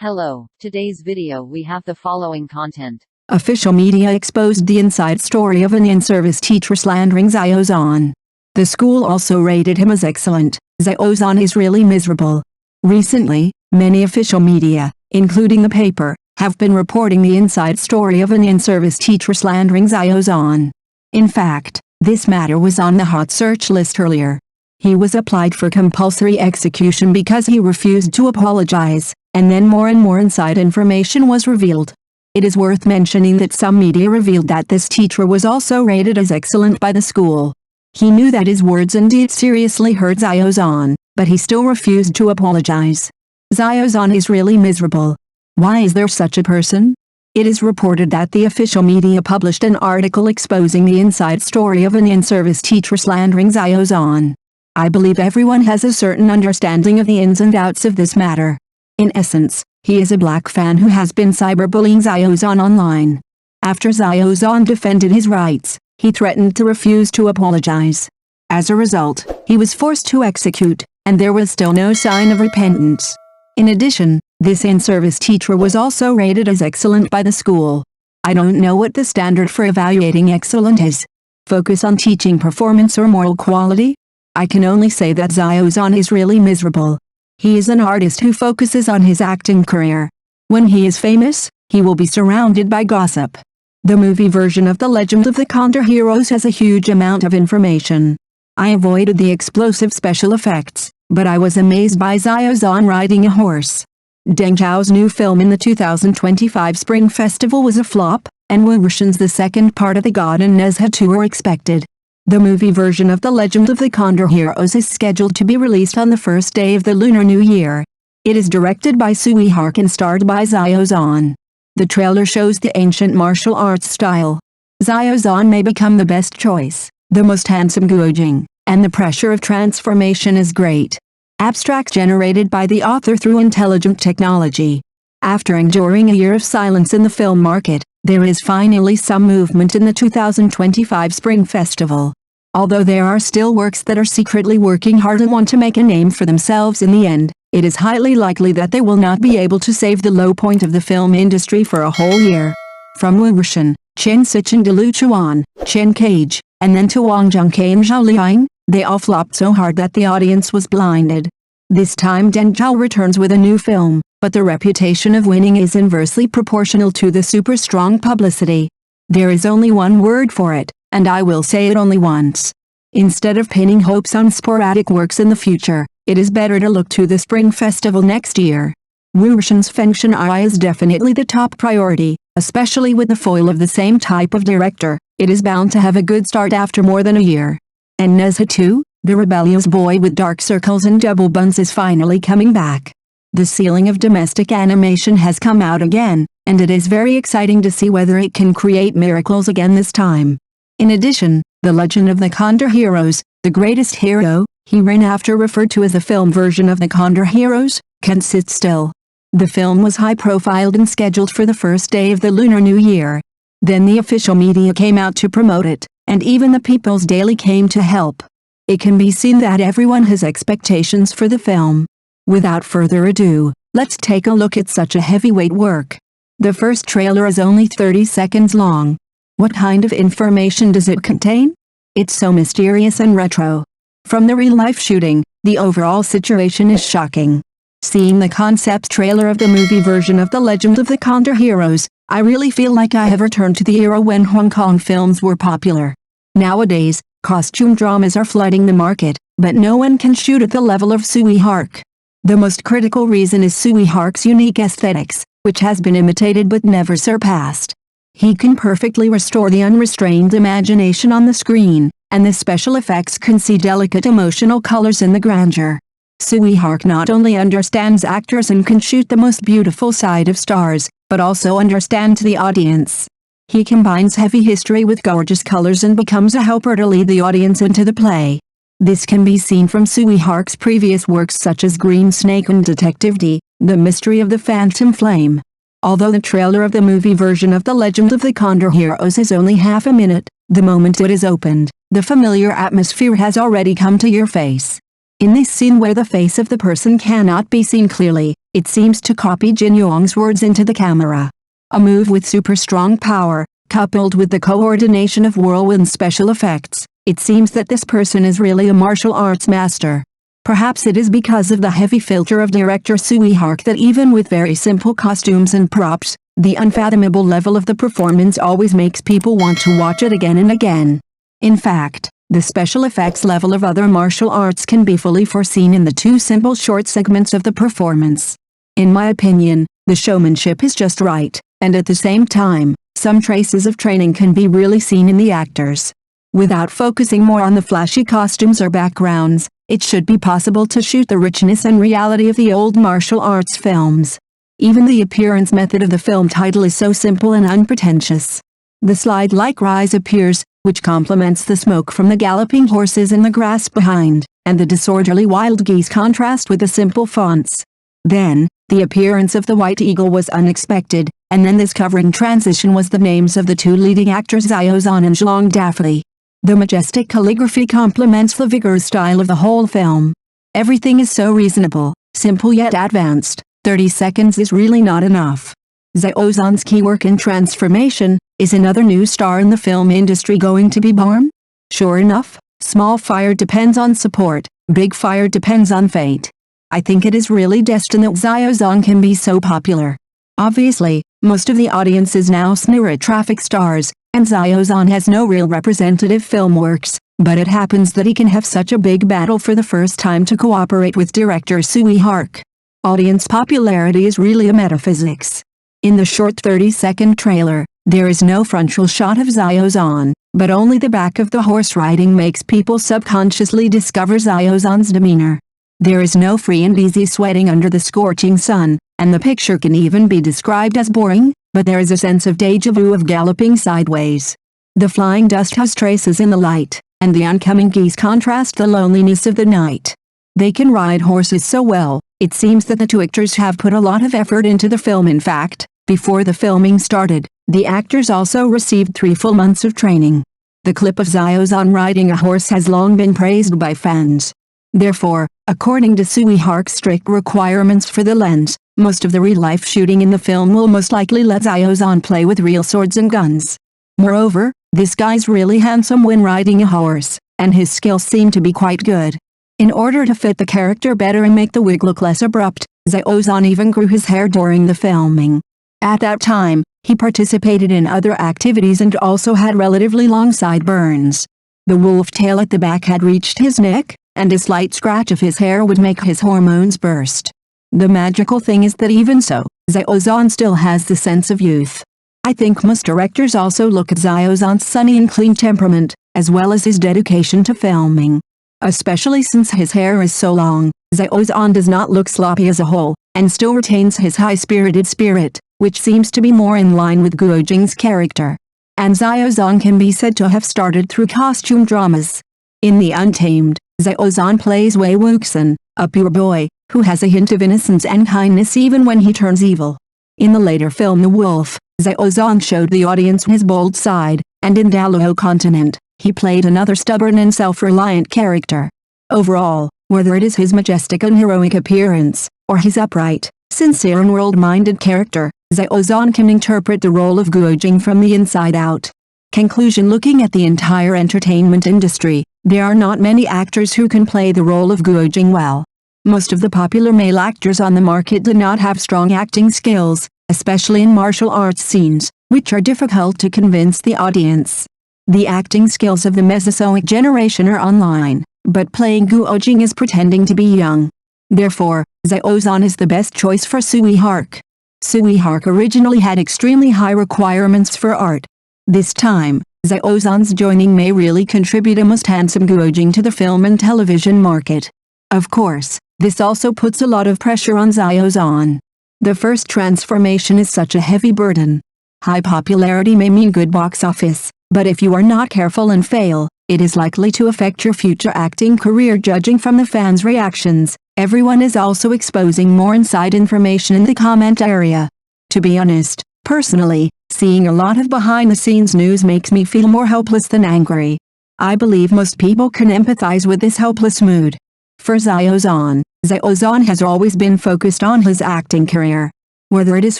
Hello, today's video we have the following content. Official media exposed the inside story of an in-service teacher slandering Xiao Zhan. The school also rated him as excellent. Xiao Zhan is really miserable. Recently, many official media, including the paper, have been reporting the inside story of an in-service teacher slandering Xiao Zhan. In fact, this matter was on the hot search list earlier. He was applied for compulsory execution because he refused to apologize, and then more and more inside information was revealed. It is worth mentioning that some media revealed that this teacher was also rated as excellent by the school. He knew that his words and deeds seriously hurt Xiao Zhan, but he still refused to apologize. Xiao Zhan is really miserable. Why is there such a person? It is reported that the official media published an article exposing the inside story of an in-service teacher slandering Xiao Zhan. I believe everyone has a certain understanding of the ins and outs of this matter. In essence, he is a black fan who has been cyberbullying Xiao Zhan online. After Xiao Zhan defended his rights, he threatened to refuse to apologize. As a result, he was forced to execute, and there was still no sign of repentance. In addition, this in-service teacher was also rated as excellent by the school. I don't know what the standard for evaluating excellent is. Focus on teaching performance or moral quality? I can only say that Xiao Zhan is really miserable. He is an artist who focuses on his acting career. When he is famous, he will be surrounded by gossip. The movie version of The Legend of the Condor Heroes has a huge amount of information. I avoided the explosive special effects, but I was amazed by Xiao Zhan riding a horse. Deng Zhao's new film in the 2025 Spring Festival was a flop, and Wu Wuxian's the second part of the God and Nezha 2 were expected. The movie version of The Legend of the Condor Heroes is scheduled to be released on the first day of the Lunar New Year. It is directed by Sui Hark and starred by Xiao Zhan. The trailer shows the ancient martial arts style. Xiao Zhan may become the best choice, the most handsome Guojing, and the pressure of transformation is great. Abstract generated by the author through intelligent technology. After enduring a year of silence in the film market, there is finally some movement in the 2025 Spring Festival. Although there are still works that are secretly working hard and want to make a name for themselves in the end, it is highly likely that they will not be able to save the low point of the film industry for a whole year. From Wu Wuxian, Chen Sichen to Lu Chuan, Chen Cage, and then to Wang Zhongke and Zhao Liang, they all flopped so hard that the audience was blinded. This time Deng Zhao returns with a new film, but the reputation of winning is inversely proportional to the super strong publicity. There is only one word for it, and I will say it only once. Instead of pinning hopes on sporadic works in the future, it is better to look to the Spring Festival next year. Wu Wuxian's Fengshen Eye is definitely the top priority, especially with the foil of the same type of director. It is bound to have a good start after more than a year. And Nezha 2, the rebellious boy with dark circles and double buns is finally coming back. The ceiling of domestic animation has come out again, and it is very exciting to see whether it can create miracles again this time. In addition, The Legend of the Condor Heroes, the greatest hero, hereinafter referred to as the film version of the Condor Heroes, can't sit still. The film was high-profiled and scheduled for the first day of the Lunar New Year. Then the official media came out to promote it, and even the People's Daily came to help. It can be seen that everyone has expectations for the film. Without further ado, let's take a look at such a heavyweight work. The first trailer is only 30 seconds long. What kind of information does it contain? It's so mysterious and retro. From the real-life shooting, the overall situation is shocking. Seeing the concept trailer of the movie version of The Legend of the Condor Heroes, I really feel like I have returned to the era when Hong Kong films were popular. Nowadays, costume dramas are flooding the market, but no one can shoot at the level of Sui Hark. The most critical reason is Sui Hark's unique aesthetics, which has been imitated but never surpassed. He can perfectly restore the unrestrained imagination on the screen, and the special effects can see delicate emotional colors in the grandeur. Sui Hark not only understands actors and can shoot the most beautiful side of stars, but also understands the audience. He combines heavy history with gorgeous colors and becomes a helper to lead the audience into the play. This can be seen from Sui Hark's previous works such as Green Snake and Detective D, The Mystery of the Phantom Flame. Although the trailer of the movie version of The Legend of the Condor Heroes is only half a minute, the moment it is opened, the familiar atmosphere has already come to your face. In this scene where the face of the person cannot be seen clearly, it seems to copy Jin Yong's words into the camera. A move with super strong power, coupled with the coordination of whirlwind special effects, it seems that this person is really a martial arts master. Perhaps it is because of the heavy filter of director Sui Hark that even with very simple costumes and props, the unfathomable level of the performance always makes people want to watch it again and again. In fact, the special effects level of other martial arts can be fully foreseen in the two simple short segments of the performance. In my opinion, the showmanship is just right, and at the same time, some traces of training can be really seen in the actors. Without focusing more on the flashy costumes or backgrounds, it should be possible to shoot the richness and reality of the old martial arts films. Even the appearance method of the film title is so simple and unpretentious. The slide-like rise appears, which complements the smoke from the galloping horses in the grass behind, and the disorderly wild geese contrast with the simple fonts. Then, the appearance of the white eagle was unexpected, and then this covering transition was the names of the two leading actors Xiao Zhan and Zhang Daffy. The majestic calligraphy complements the vigorous style of the whole film. Everything is so reasonable, simple yet advanced. 30 seconds is really not enough. Xiao Zhan's key work in transformation. Is another new star in the film industry going to be born? Sure enough, small fire depends on support, big fire depends on fate. I think it is really destined that Xiao Zhan can be so popular. Obviously, most of the audience is now snira traffic stars, and Xiao Zhan has no real representative film works, but it happens that he can have such a big battle for the first time to cooperate with director Sui Hark. Audience popularity is really a metaphysics. In the short 30-second trailer, there is no frontal shot of Xiao Zhan, but only the back of the horse riding makes people subconsciously discover Xiao Zhan's demeanor. There is no free and easy sweating under the scorching sun, and the picture can even be described as boring, but there is a sense of déjà vu of galloping sideways. The flying dust has traces in the light, and the oncoming geese contrast the loneliness of the night. They can ride horses so well, it seems that the two actors have put a lot of effort into the film. In fact, before the filming started, the actors also received 3 full months of training. The clip of Xiao Zhan riding a horse has long been praised by fans. Therefore, according to Sui Hark's strict requirements for the lens, most of the real-life shooting in the film will most likely let Xiao Zhan play with real swords and guns. Moreover, this guy's really handsome when riding a horse, and his skills seem to be quite good. In order to fit the character better and make the wig look less abrupt, Xiao Zhan even grew his hair during the filming. At that time, he participated in other activities and also had relatively long sideburns. The wolf tail at the back had reached his neck, and a slight scratch of his hair would make his hormones burst. The magical thing is that even so, Xiao Zhan still has the sense of youth. I think most directors also look at Xiao Zhan's sunny and clean temperament, as well as his dedication to filming. Especially since his hair is so long, Xiao Zhan does not look sloppy as a whole, and still retains his high-spirited spirit, which seems to be more in line with Guo Jing's character. And Xiao Zhan can be said to have started through costume dramas. In The Untamed, Xiao Zhan plays Wei Wuxin, a pure boy, who has a hint of innocence and kindness even when he turns evil. In the later film The Wolf, Xiao Zhan showed the audience his bold side, and in Daluo Continent, he played another stubborn and self-reliant character. Overall, whether it is his majestic and heroic appearance, or his upright, sincere and world-minded character, Xiao Zhan can interpret the role of Guo Jing from the inside out. Conclusion: looking at the entire entertainment industry, there are not many actors who can play the role of Guo Jing well. Most of the popular male actors on the market do not have strong acting skills, especially in martial arts scenes, which are difficult to convince the audience. The acting skills of the Mesozoic generation are online, but playing Guo Jing is pretending to be young. Therefore, Xiao Zhan is the best choice for Sui Hark. Sui Hark originally had extremely high requirements for art. This time, Xiao Zhan's joining may really contribute a most handsome Guo Jing to the film and television market. Of course, this also puts a lot of pressure on Xiao Zhan. The first transformation is such a heavy burden. High popularity may mean good box office, but if you are not careful and fail, it is likely to affect your future acting career. Judging from the fans' reactions, everyone is also exposing more inside information in the comment area. To be honest, personally, seeing a lot of behind-the-scenes news makes me feel more hopeless than angry. I believe most people can empathize with this hopeless mood. For Xiao Zhan has always been focused on his acting career. Whether it is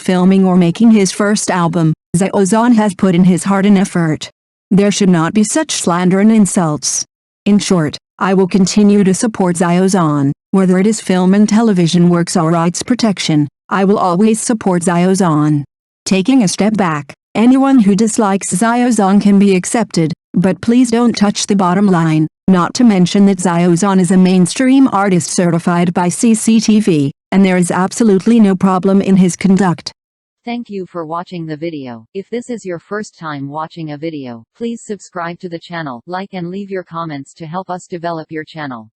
filming or making his first album, Xiao Zhan has put in his heart and effort. There should not be such slander and insults. In short, I will continue to support Xiao Zhan, whether it is film and television works or rights protection. I will always support Xiao Zhan. Taking a step back, anyone who dislikes Xiao Zhan can be accepted, but please don't touch the bottom line, not to mention that Xiao Zhan is a mainstream artist certified by CCTV, and there is absolutely no problem in his conduct. Thank you for watching the video. If this is your first time watching a video, please subscribe to the channel, like and leave your comments to help us develop your channel.